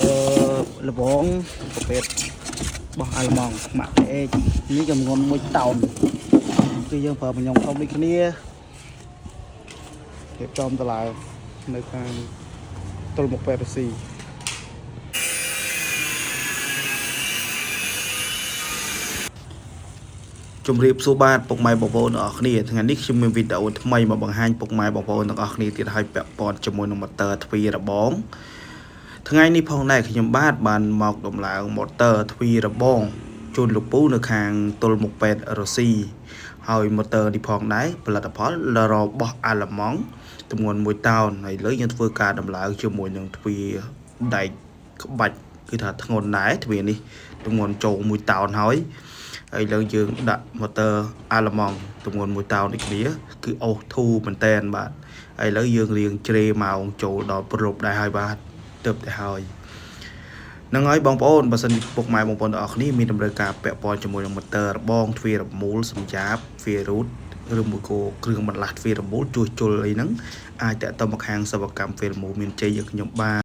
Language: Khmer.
là bốn cục bệt bỏ almond mặc để ní cho ngon mùi tàu khi dân phở mình nhông không đi cái nia kẹp trong ta lại nơi khang tôi một Pepsi ជំរាបសួរបាទពុកម៉ែបងប្អូនទាំងអស់គ្នាថ្ងៃនេះខ្ញុំមានវីដេអូថ្មីមកបង្ហាញពុកម៉ែបងប្អូនទាំងអស់គ្នាទៀតឲ្យពាក់ព័ន្ធជាមួយនឹង motor ទ្វាររបងថ្ងៃនេះផងដែរខ្ញុំបាទបានមកដំឡើង motor ទ្វាររបងជូនលោកពូនៅខាងទល់មុខពេទ្យរុស្ស៊ីហើយ motor នេះផងដែរផលិតផលរបស់អាល្លឺម៉ង់ទម្ងន់1តោនហើយលើយើងធ្វើការដំឡើងជាមួយនឹងទ្វារដែកក្បាច់គឺថាធ្ងន់ដែរទ្វារនេះទម្ងន់ចូល1តោនហើយលើយើងដាក់ motor អាល្លឺម៉ង់ទម្ងន់1តោននេះគ្នាគឺអូសធូរមែនតែនបាទហើយលើយើងរៀងជ្រេម៉ោងចូលដល់ប្រលប់ដែរហើយបាទទៅទៅហើយនឹងហើយបងប្អូនបើសិនពុកម៉ែបងប្អូនទាំងអស់គ្នាមានតម្រូវការពាក់ព័ន្ធជាមួយនឹង motor របងទ្វាររមូលសម្រាប់ ទ្វារ root ឬមួយក៏គ្រឿងបន្លាស់ទ្វាររមូលជួសជុលអីហ្នឹងអាចតាក់ទងមកខាងសិប្បកម្មទ្វាររមូលមានជ័យយើងខ្ញុំបាទ